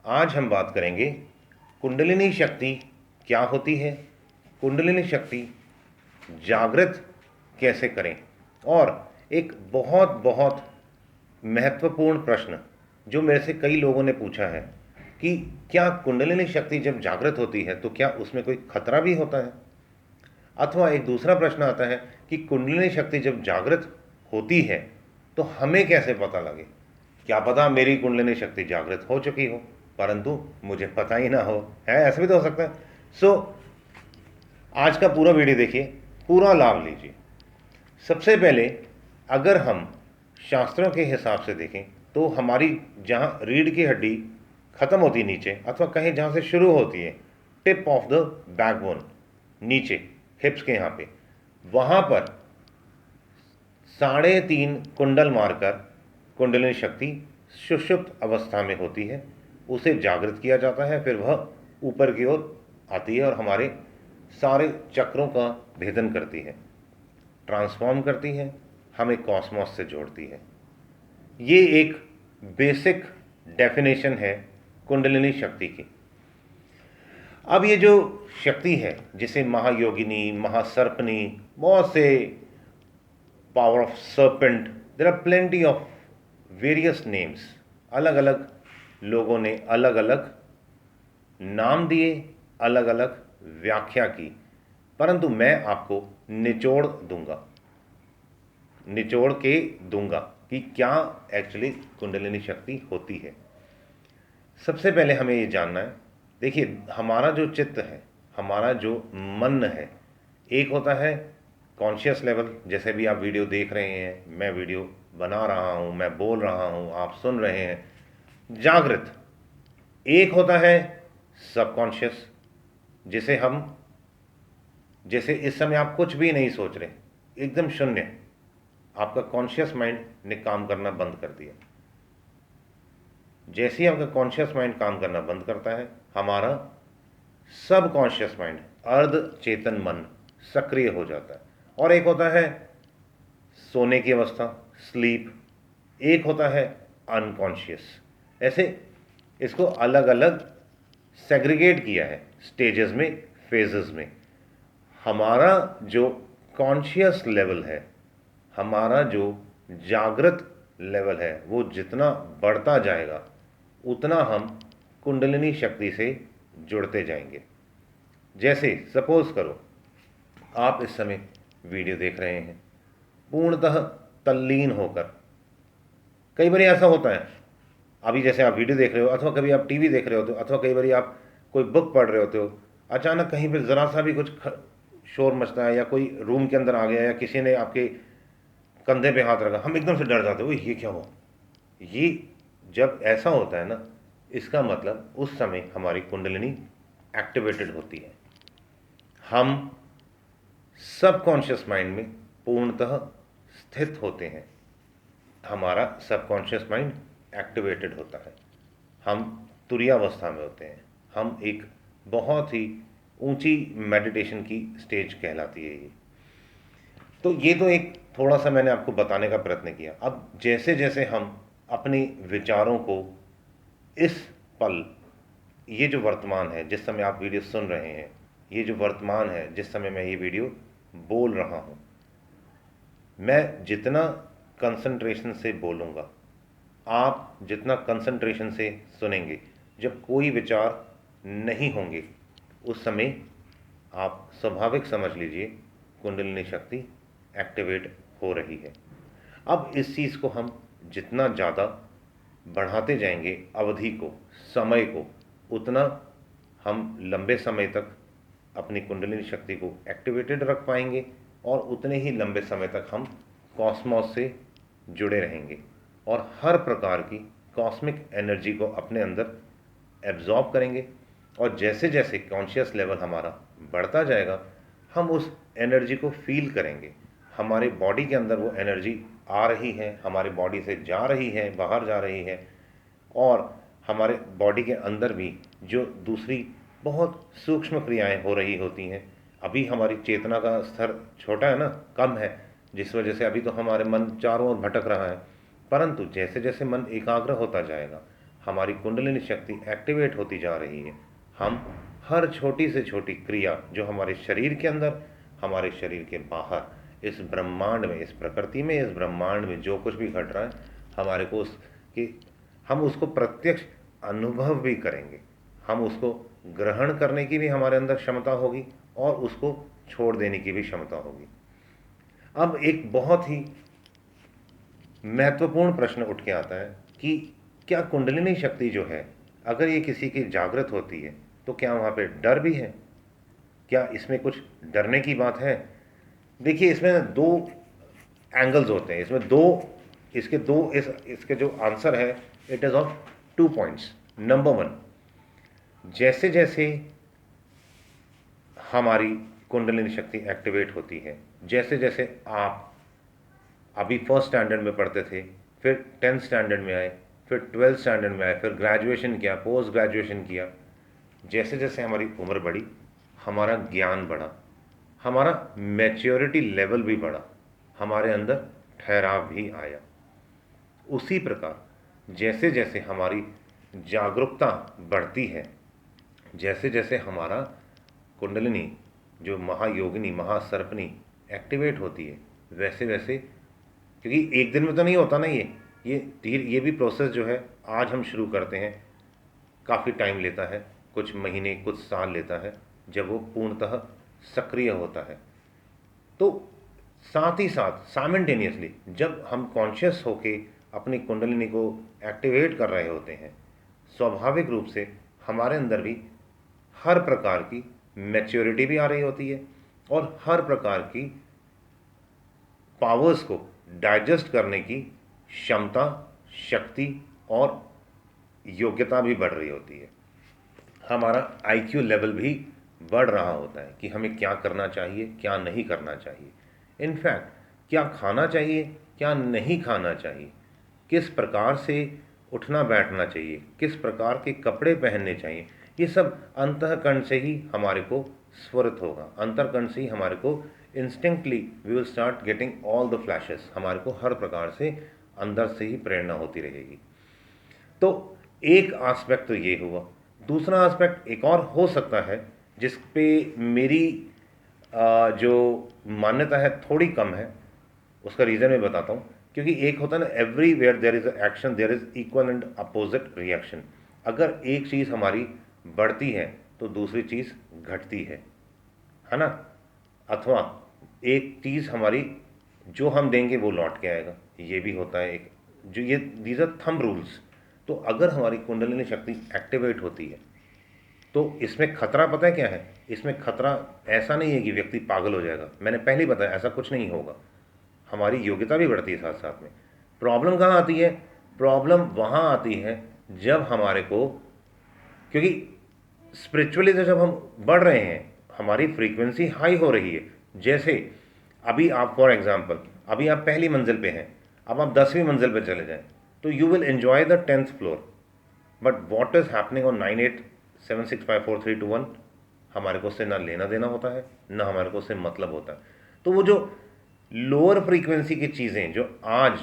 आज हम बात करेंगे कुंडलिनी शक्ति क्या होती है, कुंडलिनी शक्ति जागृत कैसे करें, और एक बहुत बहुत महत्वपूर्ण प्रश्न जो मेरे से कई लोगों ने पूछा है कि क्या कुंडलिनी शक्ति जब जागृत होती है तो क्या उसमें कोई खतरा भी होता है। अथवा एक दूसरा प्रश्न आता है कि कुंडलिनी शक्ति जब जागृत होती है तो हमें कैसे पता लगे। क्या पता मेरी कुंडलिनी शक्ति जागृत हो चुकी हो परंतु मुझे पता ही ना हो, है ऐसा भी तो हो सकता है। आज का पूरा वीडियो देखिए, पूरा लाभ लीजिए। सबसे पहले अगर हम शास्त्रों के हिसाब से देखें तो हमारी जहाँ रीढ़ की हड्डी खत्म होती है नीचे, अथवा कहीं जहाँ से शुरू होती है टिप ऑफ द बैकबोन नीचे हिप्स के यहाँ पे, वहाँ पर 3.5 कुंडल मारकर कुंडलिनी शक्ति सुषुप्त अवस्था में होती है, उसे जागृत किया जाता है, फिर वह ऊपर की ओर आती है और हमारे सारे चक्रों का भेदन करती है, ट्रांसफॉर्म करती है, हमें कॉस्मोस से जोड़ती है। ये एक बेसिक डेफिनेशन है कुंडलिनी शक्ति की। अब ये जो शक्ति है जिसे महायोगिनी, महासर्पनी, बहुत से power of serpent, there are plenty of various names, अलग अलग लोगों ने अलग अलग नाम दिए, अलग अलग व्याख्या की, परंतु मैं आपको निचोड़ के दूंगा कि क्या एक्चुअली कुंडलिनी शक्ति होती है। सबसे पहले हमें ये जानना है, देखिए हमारा जो चित्त है, हमारा जो मन है, एक होता है कॉन्शियस लेवल, जैसे भी आप वीडियो देख रहे हैं, मैं वीडियो बना रहा हूँ, मैं बोल रहा हूँ, आप सुन रहे हैं, जागृत। एक होता है सबकॉन्शियस, जिसे हम, जैसे इस समय आप कुछ भी नहीं सोच रहे, एकदम शून्य, आपका कॉन्शियस माइंड ने काम करना बंद कर दिया। जैसे ही आपका कॉन्शियस माइंड काम करना बंद करता है, हमारा सब कॉन्शियस माइंड, अर्ध चेतन मन सक्रिय हो जाता है। और एक होता है सोने की अवस्था, स्लीप, एक होता है अनकॉन्शियस। ऐसे इसको अलग अलग सेग्रीगेट किया है स्टेजेस में, फेजेस में। हमारा जो कॉन्शियस लेवल है, हमारा जो जागृत लेवल है, वो जितना बढ़ता जाएगा उतना हम कुंडलिनी शक्ति से जुड़ते जाएंगे। जैसे सपोज करो आप इस समय वीडियो देख रहे हैं पूर्णतः तल्लीन होकर। कई बार ऐसा होता है, अभी जैसे आप वीडियो देख रहे हो, अथवा कभी आप टीवी देख रहे होते हो, अथवा कई बार आप कोई बुक पढ़ रहे होते हो, अचानक कहीं पर ज़रा सा भी कुछ शोर मचता है, या कोई रूम के अंदर आ गया, या किसी ने आपके कंधे पे हाथ रखा, हम एकदम से डर जाते हो, ये क्या हुआ। ये जब ऐसा होता है ना, इसका मतलब उस समय हमारी कुंडलिनी एक्टिवेटेड होती है। हम सबकॉन्शियस माइंड में पूर्णतः स्थित होते हैं, हमारा सबकॉन्शियस माइंड एक्टिवेटेड होता है, हम तुरीयावस्था में होते हैं, हम एक बहुत ही ऊंची मेडिटेशन की स्टेज कहलाती है ये। तो ये तो एक थोड़ा सा मैंने आपको बताने का प्रयत्न किया। अब जैसे जैसे हम अपने विचारों को इस पल, ये जो वर्तमान है जिस समय आप वीडियो सुन रहे हैं, ये जो वर्तमान है जिस समय मैं ये वीडियो बोल रहा हूँ, मैं जितना कंसंट्रेशन से बोलूँगा, आप जितना कंसंट्रेशन से सुनेंगे, जब कोई विचार नहीं होंगे उस समय आप स्वाभाविक समझ लीजिए कुंडलिनी शक्ति एक्टिवेट हो रही है। अब इस चीज़ को हम जितना ज़्यादा बढ़ाते जाएंगे अवधि को, समय को, उतना हम लंबे समय तक अपनी कुंडलिनी शक्ति को एक्टिवेटेड रख पाएंगे, और उतने ही लंबे समय तक हम कॉस्मोस से जुड़े रहेंगे और हर प्रकार की कॉस्मिक एनर्जी को अपने अंदर एब्जॉर्ब करेंगे। और जैसे जैसे कॉन्शियस लेवल हमारा बढ़ता जाएगा, हम उस एनर्जी को फील करेंगे। हमारे बॉडी के अंदर वो एनर्जी आ रही है, हमारे बॉडी से जा रही है, बाहर जा रही है, और हमारे बॉडी के अंदर भी जो दूसरी बहुत सूक्ष्म क्रियाएं हो रही होती हैं। अभी हमारी चेतना का स्तर छोटा है ना, कम है, जिस वजह से अभी तो हमारे मन चारों ओर भटक रहा है, परंतु जैसे जैसे मन एकाग्र होता जाएगा, हमारी कुंडलिनी शक्ति एक्टिवेट होती जा रही है। हम हर छोटी से छोटी क्रिया जो हमारे शरीर के अंदर, हमारे शरीर के बाहर, इस ब्रह्मांड में, इस प्रकृति में, इस ब्रह्मांड में जो कुछ भी घट रहा है, हमारे को हम उसको प्रत्यक्ष अनुभव भी करेंगे। हम उसको ग्रहण करने की भी हमारे अंदर क्षमता होगी और उसको छोड़ देने की भी क्षमता होगी। अब एक बहुत ही महत्वपूर्ण प्रश्न उठ के आता है कि क्या कुंडलिनी शक्ति जो है, अगर ये किसी की जागृत होती है तो क्या वहाँ पे डर भी है? क्या इसमें कुछ डरने की बात है? देखिए, इसमें दो एंगल्स होते हैं, इसके जो आंसर है, it is of 2 points. Number 1, जैसे जैसे हमारी कुंडलिनी शक्ति एक्टिवेट होती है, जैसे जैसे आप अभी फर्स्ट स्टैंडर्ड में पढ़ते थे, फिर 10th स्टैंडर्ड में आए, फिर 12th स्टैंडर्ड में आए, फिर ग्रेजुएशन किया, पोस्ट ग्रेजुएशन किया, जैसे जैसे हमारी उम्र बढ़ी, हमारा ज्ञान बढ़ा, हमारा मैच्योरिटी लेवल भी बढ़ा, हमारे अंदर ठहराव भी आया। उसी प्रकार जैसे जैसे हमारी जागरूकता बढ़ती है, जैसे जैसे हमारा कुंडलिनी जो महायोगिनी, महासर्पनी एक्टिवेट होती है, वैसे वैसे, क्योंकि एक दिन में तो नहीं होता ना, ये भी प्रोसेस जो है, आज हम शुरू करते हैं, काफ़ी टाइम लेता है, कुछ महीने, कुछ साल लेता है जब वो पूर्णतः सक्रिय होता है। तो साथ ही साथ साइमल्टेनियसली जब हम कॉन्शियस होके अपनी कुंडलिनी को एक्टिवेट कर रहे होते हैं, स्वाभाविक रूप से हमारे अंदर भी हर प्रकार की मैच्योरिटी भी आ रही होती है और हर प्रकार की पावर्स को डाइजेस्ट करने की क्षमता, शक्ति और योग्यता भी बढ़ रही होती है। हमारा IQ लेवल भी बढ़ रहा होता है कि हमें क्या करना चाहिए, क्या नहीं करना चाहिए, इनफैक्ट क्या खाना चाहिए, क्या नहीं खाना चाहिए, किस प्रकार से उठना बैठना चाहिए, किस प्रकार के कपड़े पहनने चाहिए, ये सब अंतःकरण से ही हमारे को स्फुरित होगा। अंतःकरण से ही हमारे को instinctly we will start getting all the flashes, हमारे को हर प्रकार से अंदर से ही प्रेरणा होती रहेगी। तो एक एस्पेक्ट तो ये हुआ। दूसरा एस्पेक्ट एक और हो सकता है जिस पे मेरी जो मान्यता है थोड़ी कम है, उसका रीज़न मैं बताता हूँ। क्योंकि एक होता है ना, everywhere there is a action there is equal and opposite reaction. अगर एक चीज़ हमारी बढ़ती है तो दूसरी चीज़ घटती है ना, अथवा एक चीज़ हमारी जो हम देंगे वो लौट के आएगा, ये भी होता है एक, जो ये दीज आर थंब रूल्स। तो अगर हमारी कुंडलिनी शक्ति एक्टिवेट होती है तो इसमें खतरा पता है क्या है? इसमें खतरा ऐसा नहीं है कि व्यक्ति पागल हो जाएगा, मैंने पहले ही बताया ऐसा कुछ नहीं होगा, हमारी योग्यता भी बढ़ती है साथ साथ में। प्रॉब्लम कहाँ आती है? प्रॉब्लम वहाँ आती है जब हमारे को, क्योंकि स्पिरिचुअली जब हम बढ़ रहे हैं, हमारी फ्रीक्वेंसी हाई हो रही है। जैसे अभी आप फॉर एग्जांपल, अभी आप पहली मंजिल पे हैं, अब आप 10वीं मंजिल पे चले जाएं तो you will enjoy the 10th floor, but what is happening on 98765432 हमारे को उससे ना लेना देना होता है, ना हमारे को उससे मतलब होता है। तो वो जो लोअर फ्रीक्वेंसी की चीज़ें जो आज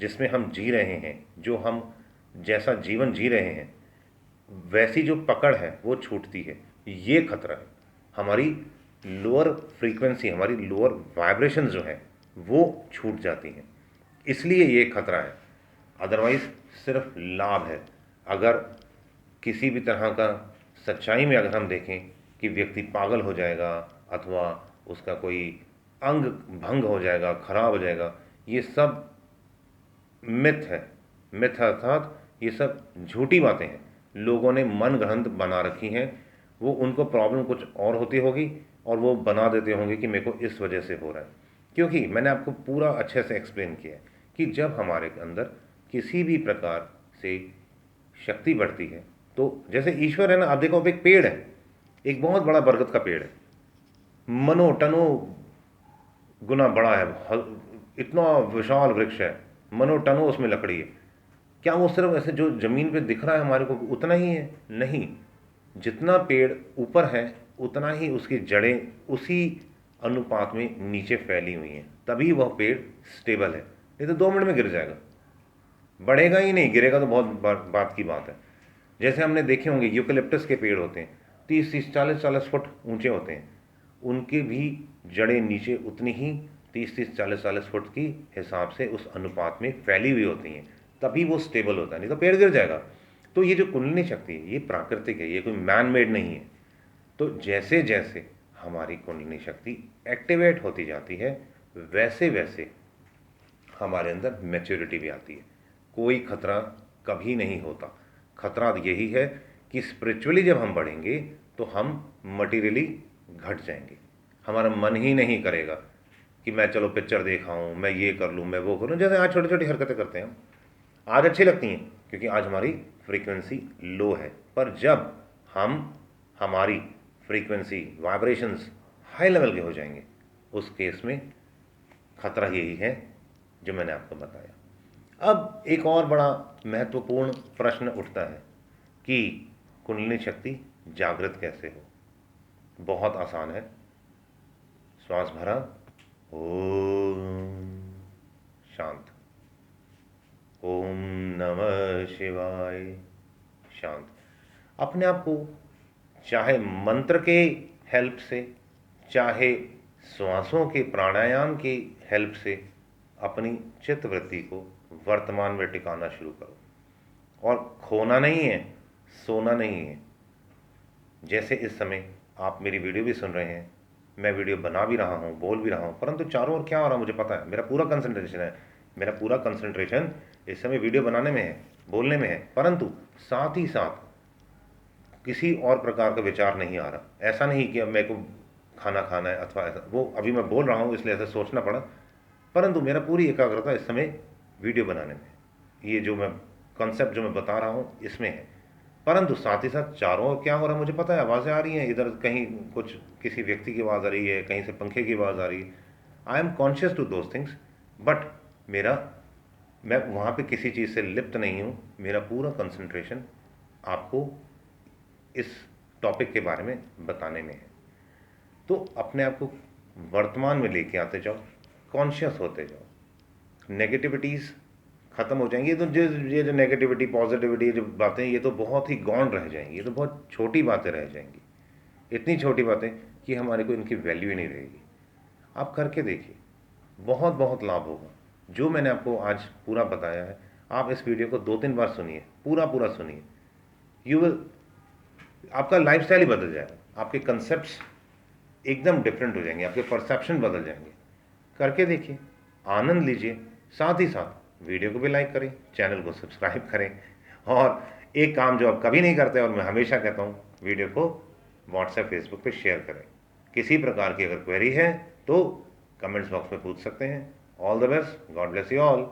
जिसमें हम जी रहे हैं, जो हम जैसा जीवन जी रहे हैं, वैसी जो पकड़ है वो छूटती है। ये खतरा है, हमारी लोअर फ्रीक्वेंसी, हमारी लोअर वाइब्रेशन जो है वो छूट जाती हैं, इसलिए ये खतरा है। अदरवाइज सिर्फ लाभ है। अगर किसी भी तरह का सच्चाई में अगर हम देखें कि व्यक्ति पागल हो जाएगा अथवा उसका कोई अंग भंग हो जाएगा, खराब हो जाएगा, ये सब मिथ है। मिथ अर्थात ये सब झूठी बातें हैं, लोगों ने मन गढ़ंत बना रखी हैं। वो उनको प्रॉब्लम कुछ और होती होगी और वो बना देते होंगे कि मेरे को इस वजह से हो रहा है। क्योंकि मैंने आपको पूरा अच्छे से एक्सप्लेन किया है कि जब हमारे अंदर किसी भी प्रकार से शक्ति बढ़ती है, तो जैसे ईश्वर है ना, आप देखो, अब एक पेड़ है, एक बहुत बड़ा बरगद का पेड़ है, मनो टनो गुना बड़ा है, इतना विशाल वृक्ष है, मनो टनो उसमें लकड़ी है। क्या वो सिर्फ ऐसे जो ज़मीन पे दिख रहा है हमारे को उतना ही है? नहीं, जितना पेड़ ऊपर है उतना ही उसकी जड़ें उसी अनुपात में नीचे फैली हुई हैं, तभी वह पेड़ स्टेबल है। नहीं तो 2 मिनट में गिर जाएगा, बढ़ेगा ही नहीं, गिरेगा तो बहुत बात की बात है। जैसे हमने देखे होंगे यूकेलिप्टस के पेड़ होते हैं 30-30, 40-40 फुट ऊंचे होते हैं, उनके भी जड़ें नीचे उतनी ही 30-30, 40-40 फुट की हिसाब से उस अनुपात में फैली हुई होती हैं, तभी वो स्टेबल होता है, नहीं तो पेड़ गिर जाएगा। तो ये जो कुंडलिनी शक्ति है ये प्राकृतिक है, ये कोई मैन मेड नहीं है। तो जैसे जैसे हमारी कुंडलिनी शक्ति एक्टिवेट होती जाती है वैसे वैसे हमारे अंदर मैच्योरिटी भी आती है। कोई खतरा कभी नहीं होता। खतरा यही है कि स्पिरिचुअली जब हम बढ़ेंगे तो हम मटीरियली घट जाएंगे। हमारा मन ही नहीं करेगा कि मैं चलो पिक्चर देखा हूँ, मैं ये कर लूँ, मैं वो करूँ। जैसे आज छोटी छोटी हरकतें करते हैं हम, आज अच्छी लगती हैं क्योंकि आज हमारी फ्रीक्वेंसी लो है, पर जब हमारी फ्रीक्वेंसी वाइब्रेशंस हाई लेवल के हो जाएंगे उस केस में खतरा यही है जो मैंने आपको बताया। अब एक और बड़ा महत्वपूर्ण प्रश्न उठता है कि कुंडलिनी शक्ति जागृत कैसे हो। बहुत आसान है। श्वास भरा, ओम, शांत, ओम नमः शिवाय, शांत। अपने आप को चाहे मंत्र के हेल्प से, चाहे श्वासों के प्राणायाम की हेल्प से अपनी चित्तवृत्ति को वर्तमान में टिकाना शुरू करो। और खोना नहीं है, सोना नहीं है। जैसे इस समय आप मेरी वीडियो भी सुन रहे हैं, मैं वीडियो बना भी रहा हूँ, बोल भी रहा हूँ, परंतु चारों ओर क्या हो रहा है मुझे पता है। मेरा पूरा कंसंट्रेशन है, मेरा पूरा कंसंट्रेशन इस समय वीडियो बनाने में है, बोलने में है, परंतु साथ ही साथ किसी और प्रकार का विचार नहीं आ रहा। ऐसा नहीं कि अब मेरे को खाना खाना है अथवा ऐसा, वो अभी मैं बोल रहा हूँ इसलिए ऐसा सोचना पड़ा, परंतु मेरा पूरी एकाग्रता इस समय वीडियो बनाने में, ये जो मैं कॉन्सेप्ट जो मैं बता रहा हूँ इसमें है। परंतु साथ ही साथ चारों ओर क्या हो रहा है मुझे पता है। आवाज़ें आ रही हैं, इधर कहीं कुछ किसी व्यक्ति की आवाज़ आ रही है, कहीं से पंखे की आवाज़ आ रही है। I am conscious to those things, but मैं वहाँ पे किसी चीज़ से लिप्त नहीं हूँ। मेरा पूरा कंसंट्रेशन आपको इस टॉपिक के बारे में बताने में है। तो अपने आप को वर्तमान में लेके आते जाओ, कॉन्शियस होते जाओ, नेगेटिविटीज़ ख़त्म हो जाएंगी। तो ये जो नेगेटिविटी पॉजिटिविटी जो बातें, ये तो बहुत ही गौण रह जाएंगी, ये तो बहुत छोटी बातें रह जाएंगी, इतनी छोटी बातें कि हमारे को इनकी वैल्यू ही नहीं रहेगी। आप करके देखिए, बहुत बहुत लाभ होगा। जो मैंने आपको आज पूरा बताया है, आप इस वीडियो को 2-3 बार सुनिए, पूरा पूरा सुनिए। यू विल, आपका लाइफस्टाइल ही बदल जाएगा, आपके कंसेप्ट्स एकदम डिफरेंट हो जाएंगे, आपके परसेप्शन बदल जाएंगे। करके देखिए, आनंद लीजिए। साथ ही साथ वीडियो को भी लाइक करें, चैनल को सब्सक्राइब करें, और एक काम जो आप कभी नहीं करते और मैं हमेशा कहता हूँ, वीडियो को व्हाट्सएप फेसबुक पे शेयर करें। किसी प्रकार की अगर क्वेरी है तो कमेंट्स बॉक्स में पूछ सकते हैं। All the best, God bless you all.